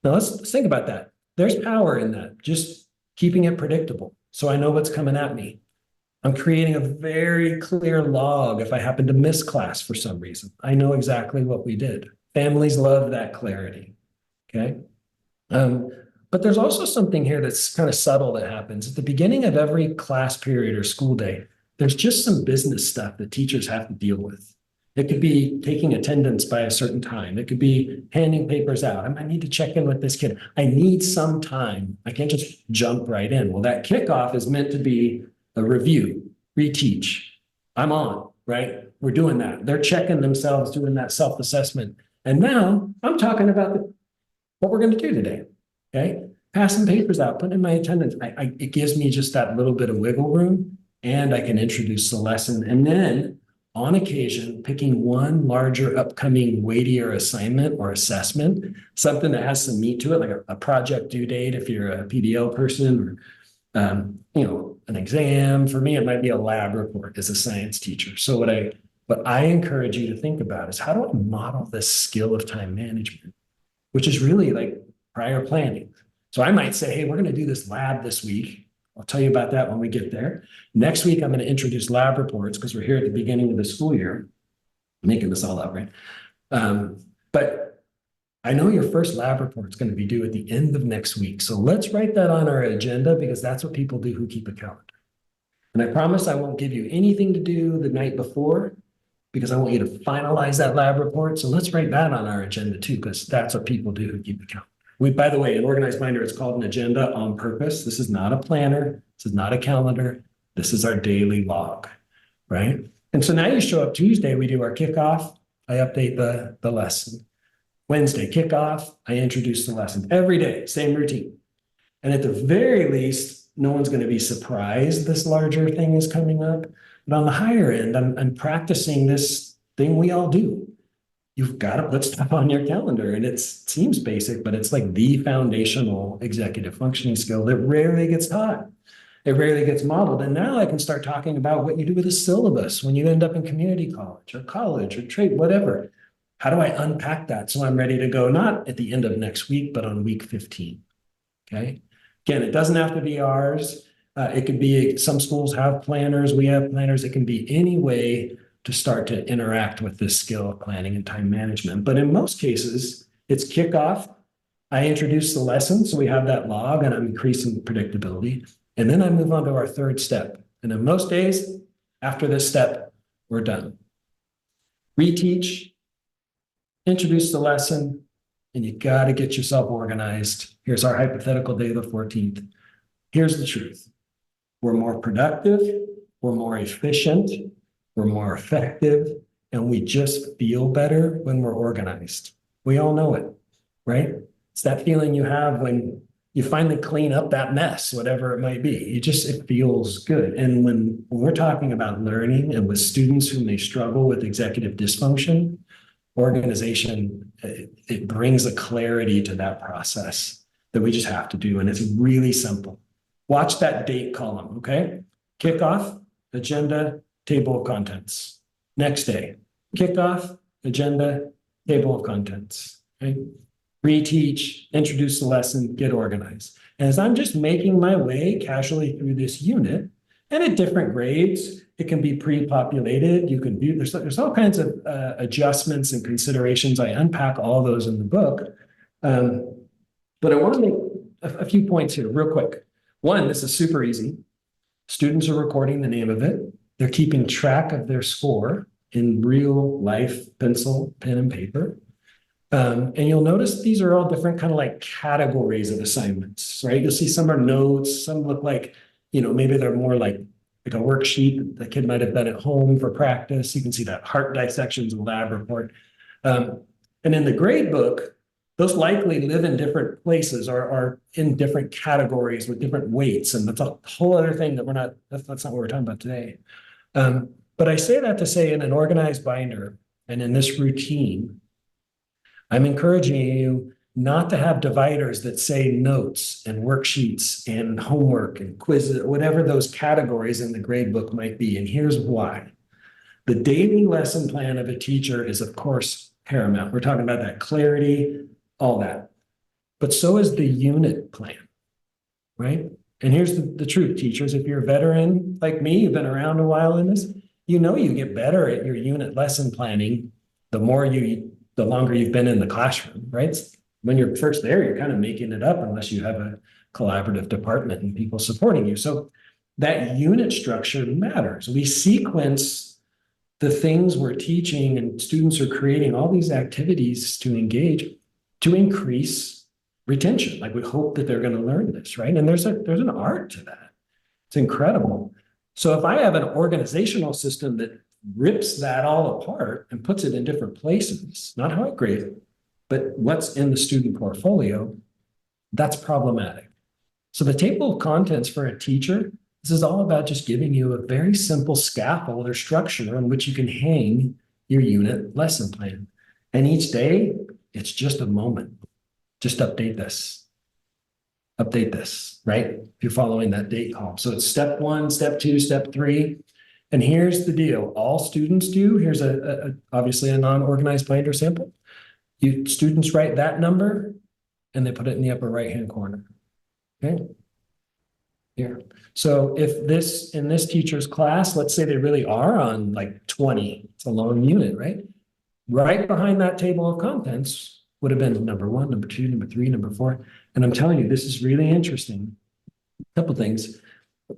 Now let's think about that. There's power in that, just keeping it predictable. So I know what's coming at me. I'm creating a very clear log if I happen to miss class for some reason. I know exactly what we did. Families love that clarity, okay? But there's also something here that's kind of subtle that happens. At the beginning of every class period or school day, there's just some business stuff that teachers have to deal with. It could be taking attendance by a certain time. It could be handing papers out. I might need to check in with this kid. I need some time. I can't just jump right in. Well, that kickoff is meant to be a review, reteach. I'm on, right? We're doing that. They're checking themselves, doing that self-assessment. And now I'm talking about what we're going to do today, okay? Passing papers out, putting in my attendance. It gives me just that little bit of wiggle room, and I can introduce the lesson. And then on occasion, picking one larger upcoming weightier assignment or assessment, something that has some meat to it, like a project due date if you're a PBL person, or an exam. For me, it might be a lab report as a science teacher. So what I encourage you to think about is, how do I model this skill of time management, which is really like prior planning. So I might say, hey, we're going to do this lab this week. I'll tell you about that when we get there. Next week, I'm going to introduce lab reports because we're here at the beginning of the school year. I'm making this all up, right? But I know your first lab report is going to be due at the end of next week. So let's write that on our agenda, because that's what people do who keep a calendar. And I promise I won't give you anything to do the night before, because I want you to finalize that lab report. So let's write that on our agenda too, because that's what people do who keep a calendar. By the way, in Organized Binder, it's called an agenda on purpose. This is not a planner. This is not a calendar. This is our daily log, right? And so now you show up Tuesday, we do our kickoff. I update the lesson. Wednesday, kickoff. I introduce the lesson. Every day, same routine. And at the very least, no one's going to be surprised this larger thing is coming up. But on the higher end, I'm practicing this thing we all do. you've got to put stuff on your calendar. And it seems basic, but it's like the foundational executive functioning skill that rarely gets taught. It rarely gets modeled. And now I can start talking about what you do with a syllabus when you end up in community college or trade, whatever. How do I unpack that so I'm ready to go, not at the end of next week, but on week 15? Okay. Again, it doesn't have to be ours. It could be, some schools have planners, we have planners. It can be any way to start to interact with this skill of planning and time management. But in most cases, it's kickoff. I introduce the lesson, so we have that log and I'm increasing predictability. And then I move on to our third step. And in most days, after this step, we're done. Reteach, introduce the lesson, and you got to get yourself organized. Here's our hypothetical day, the 14th. Here's the truth. We're more productive, we're more efficient, we're more effective, and we just feel better when we're organized. We all know it, right? It's that feeling you have when you finally clean up that mess, whatever it might be. It feels good. And when we're talking about learning and with students who may struggle with executive dysfunction, organization, it brings a clarity to that process that we just have to do. And it's really simple. Watch that date column, okay? Kickoff, agenda, table of contents. Next day, kickoff, agenda, table of contents, okay? Reteach, introduce the lesson, get organized. And as I'm just making my way casually through this unit, and at different grades, it can be pre-populated. You can view, there's all kinds of adjustments and considerations. I unpack all those in the book. But I want to make a few points here real quick. One, this is super easy. Students are recording the name of it. They're keeping track of their score in real life pencil, pen, and paper. And you'll notice these are all different kind of like categories of assignments, right? You'll see some are notes, some look like, maybe they're more like a worksheet the kid might have done at home for practice. You can see that heart dissections and lab report. And in the grade book, those likely live in different places or are in different categories with different weights. And that's a whole other thing that that's not what we're talking about today. But I say that to say in an organized binder and in this routine, I'm encouraging you not to have dividers that say notes and worksheets and homework and quizzes, whatever those categories in the grade book might be. And here's why. The daily lesson plan of a teacher is, of course, paramount. We're talking about that clarity, all that. But so is the unit plan, right? And here's the truth, teachers. If you're a veteran like me, you've been around a while in this, you get better at your unit lesson planning the longer you've been in the classroom, right? When you're first there, you're kind of making it up unless you have a collaborative department and people supporting you. So that unit structure matters. We sequence the things we're teaching and students are creating all these activities to engage to increase retention. Like we hope that they're going to learn this, right? And there's an art to that. It's incredible. So if I have an organizational system that rips that all apart and puts it in different places, not how I grade it, but what's in the student portfolio, that's problematic. So the table of contents for a teacher, this is all about just giving you a very simple scaffold or structure on which you can hang your unit lesson plan. And each day, it's just a moment. Just update this, right? If you're following that date column. So it's step 1, step 2, step 3. And here's the deal. All students do, here's obviously a non-organized binder sample. Students write that number and they put it in the upper right-hand corner, okay? Here. So if in this teacher's class, let's say they really are on like 20, it's a long unit, right? Right behind that table of contents would have been number 1, number 2, number 3, number 4. And I'm telling you, this is really interesting. A couple things.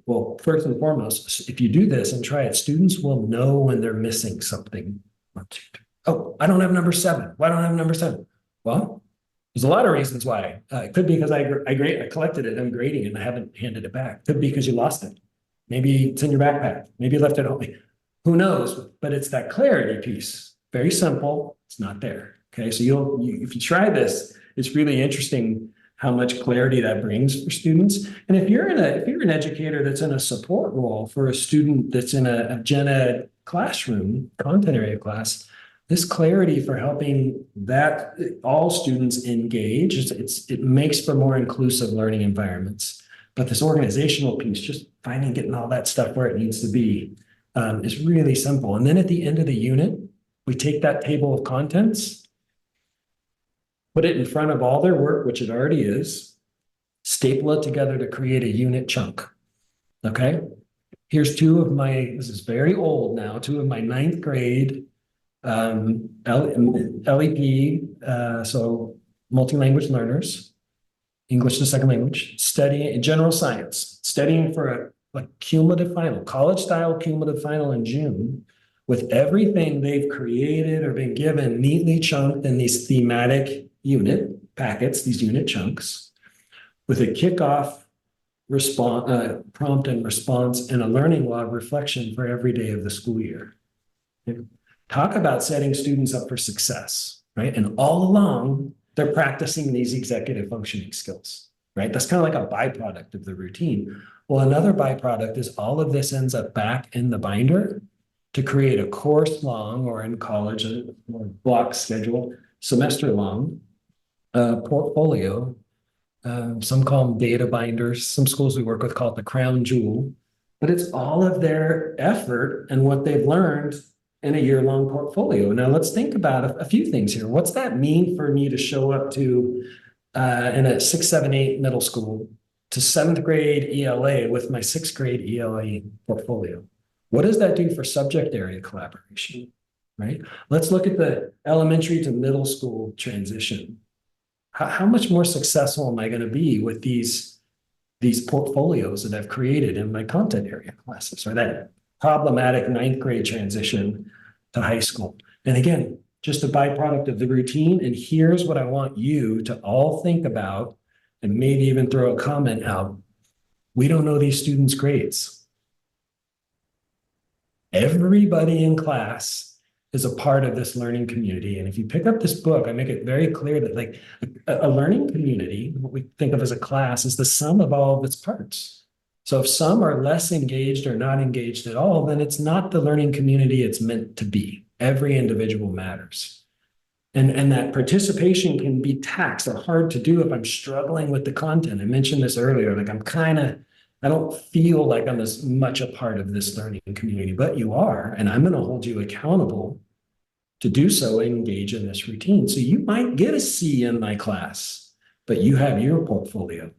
Well, first and foremost, if you do this and try it, students will know when they're missing something. 1, 2, 3. Oh, I don't have number 7. Why don't I have number 7? Well, there's a lot of reasons why. It could be because I collected it, I'm grading it, and I haven't handed it back. Could be because you lost it. Maybe it's in your backpack. Maybe you left it home. Who knows? But it's that clarity piece. Very simple. It's not there. Okay, so if you try this, it's really interesting how much clarity that brings for students. And if you're an educator that's in a support role for a student that's in a gen ed classroom, content area class, this clarity for helping that all students engage, it makes for more inclusive learning environments. But this organizational piece, just getting all that stuff where it needs to be, is really simple. And then at the end of the unit, we take that table of contents, put it in front of all their work, which it already is, staple it together to create a unit chunk. Okay. Here's this is very old now, two of my ninth grade LEP, so multi-language learners, English as a second language, studying in general science, studying for a cumulative final, college-style cumulative final in June, with everything they've created or been given neatly chunked in these thematic unit packets, these unit chunks, with a kickoff response, prompt and response, and a learning log reflection for every day of the school year. Okay. Talk about setting students up for success, right? And all along, they're practicing these executive functioning skills, right? That's kind of like a byproduct of the routine. Well, another byproduct is all of this ends up back in the binder to create a course long, or in college, a block schedule, semester long portfolio. Some call them data binders. Some schools we work with call it the crown jewel, but it's all of their effort and what they've learned in a year-long portfolio. Now let's think about a few things here. What's that mean for me to show up to in a 6, 7, 8 middle school to 7th grade ELA with my 6th grade ELA portfolio? What does that do for subject area collaboration, right? Let's look at the elementary to middle school transition. How much more successful am I going to be with these portfolios that I've created in my content area classes, or that problematic 9th grade transition to high school? And again, just a byproduct of the routine. And here's what I want you to all think about, and maybe even throw a comment out. We don't know these students' grades. Everybody in class is a part of this learning community. And if you pick up this book, I make it very clear that like a learning community, what we think of as a class, is the sum of all of its parts. So if some are less engaged or not engaged at all, then it's not the learning community it's meant to be. Every individual matters. And that participation can be taxed or hard to do if I'm struggling with the content. I mentioned this earlier, like I don't feel like I'm as much a part of this learning community, but you are, and I'm going to hold you accountable to do so and engage in this routine. So you might get a C in my class, but you have your portfolio.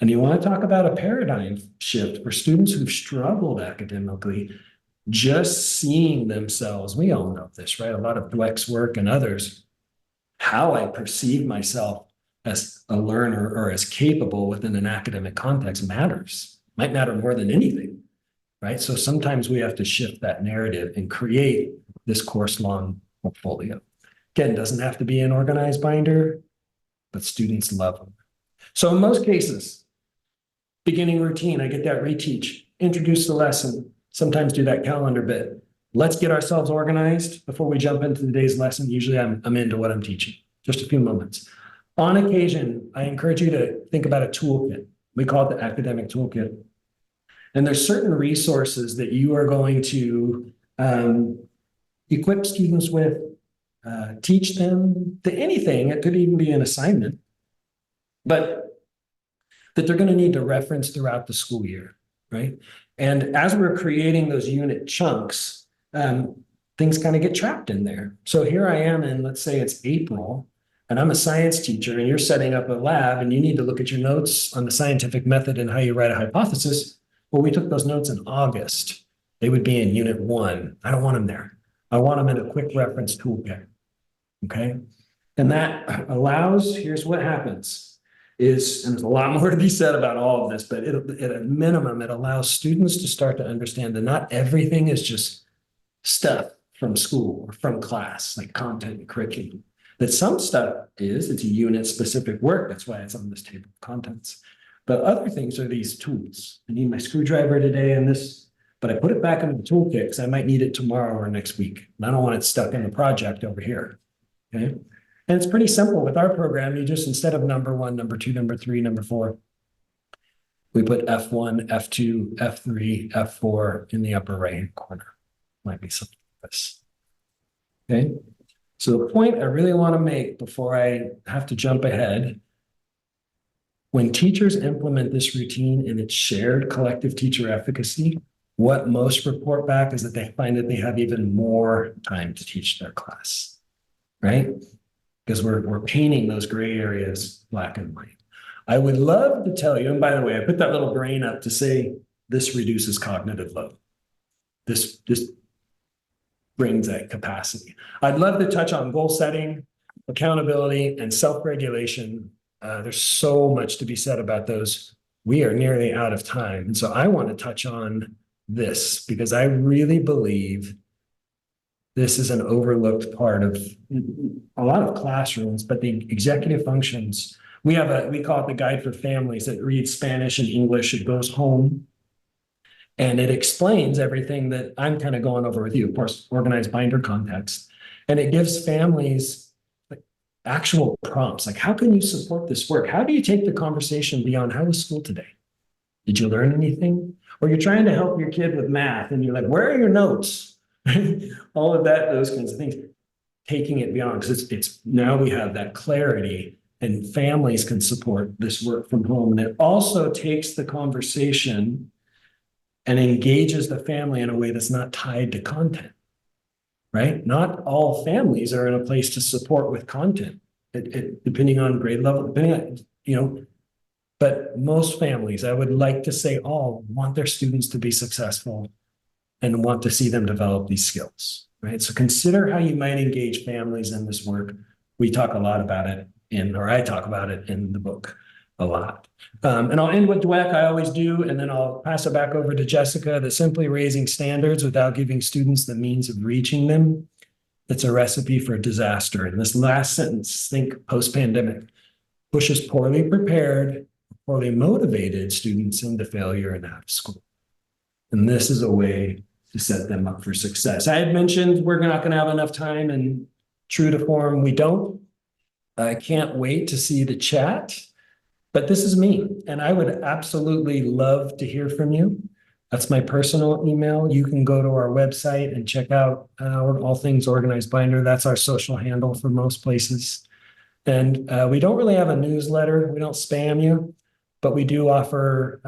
And you want to talk about a paradigm shift for students who've struggled academically, just seeing themselves, we all know this, right? A lot of Dweck's work and others, how I perceive myself as a learner or as capable within an academic context matters, might matter more than anything, right? So sometimes we have to shift that narrative and create this course-long portfolio. Again, it doesn't have to be an organized binder, but students love them. So in most cases, beginning routine, I get that reteach, introduce the lesson, sometimes do that calendar bit. Let's get ourselves organized before we jump into today's lesson. Usually I'm into what I'm teaching, just a few moments. On occasion, I encourage you to think about a toolkit. We call it the academic toolkit. And there's certain resources that you are going to equip students with, teach them to anything. It could even be an assignment, but that they're going to need to reference throughout the school year, right? And as we're creating those unit chunks, things kind of get trapped in there. So here I am in, let's say it's April, and I'm a science teacher, and you're setting up a lab, and you need to look at your notes on the scientific method and how you write a hypothesis. Well, we took those notes in August. They would be in Unit 1. I don't want them there. I want them in a quick reference toolkit, okay? And that allows, here's what happens, and there's a lot more to be said about all of this, but at a minimum, it allows students to start to understand that not everything is just stuff from school or from class, like content and curriculum. That some stuff it's a unit specific work. That's why it's on this table of contents. But other things are these tools. I need my screwdriver today and this, but I put it back in the toolkit because I might need it tomorrow or next week. And I don't want it stuck in the project over here. Okay. And it's pretty simple with our program. You just, instead of number 1, number 2, number 3, number 4, we put F1, F2, F3, F4 in the upper right hand corner. Might be something like this. Okay. So the point I really want to make before I have to jump ahead, when teachers implement this routine in its shared collective teacher efficacy, what most report back is that they find that they have even more time to teach their class, right? Because we're painting those gray areas black and white. I would love to tell you, and by the way, I put that little brain up to say this reduces cognitive load. This brings that capacity. I'd love to touch on goal setting, accountability, and self-regulation. There's so much to be said about those. We are nearly out of time. And so I want to touch on this because I really believe this is an overlooked part of a lot of classrooms, but the executive functions, we call it the Guide for Families that reads Spanish and English. It goes home and it explains everything that I'm kind of going over with you, of course, organized binder context. And it gives families actual prompts, like how can you support this work? How do you take the conversation beyond how was school today? Did you learn anything? Or you're trying to help your kid with math and you're like, where are your notes? All of that, those kinds of things. Taking it beyond, because it's now we have that clarity and families can support this work from home. And it also takes the conversation and engages the family in a way that's not tied to content, right? Not all families are in a place to support with content, depending on grade level, depending on, but most families, I would like to say all, want their students to be successful and want to see them develop these skills, right? So consider how you might engage families in this work. We talk a lot about it or I talk about it in the book a lot. And I'll end with Dweck, I always do, and then I'll pass it back over to Jessica, that simply raising standards without giving students the means of reaching them, it's a recipe for disaster. And this last sentence, think post-pandemic, pushes poorly prepared, poorly motivated students into failure and out of school. And this is a way to set them up for success. I had mentioned we're not going to have enough time, and true to form, we don't. I can't wait to see the chat. But this is me, and I would absolutely love to hear from you. That's my personal email. You can go to our website and check out All Things Organized Binder. That's our social handle for most places. And we don't really have a newsletter. We don't spam you, but we do offer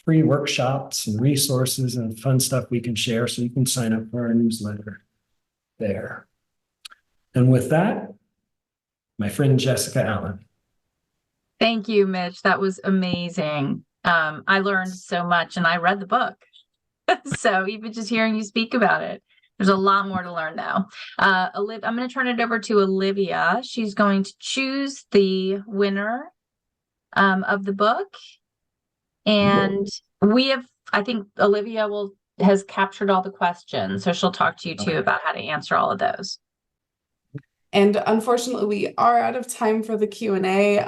free workshops and resources and fun stuff we can share. So you can sign up for our newsletter there. And with that, my friend Jessica Allen. Thank you, Mitch. That was amazing. I learned so much and I read the book. So even just hearing you speak about it, there's a lot more to learn now. I'm going to turn it over to Olivia. She's going to choose the winner of the book. And I think Olivia has captured all the questions. So she'll talk to you too about how to answer all of those. And unfortunately, we are out of time for the Q&A,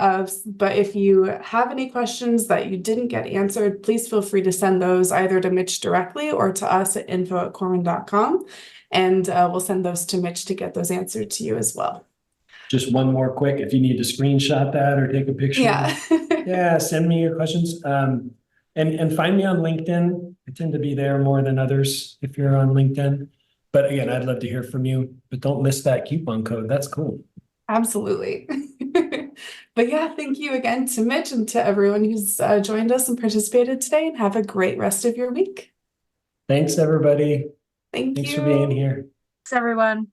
but if you have any questions that you didn't get answered, please feel free to send those either to Mitch directly or to us at info@corwin.com. And we'll send those to Mitch to get those answered to you as well. Just one more quick, if you need to screenshot that or take a picture. Yeah, send me your questions. And find me on LinkedIn. I tend to be there more than others if you're on LinkedIn. But again, I'd love to hear from you, but don't miss that coupon code. That's cool. Absolutely. But yeah, thank you again to Mitch and to everyone who's joined us and participated today, and have a great rest of your week. Thanks, everybody. Thanks for being here. Thanks, everyone.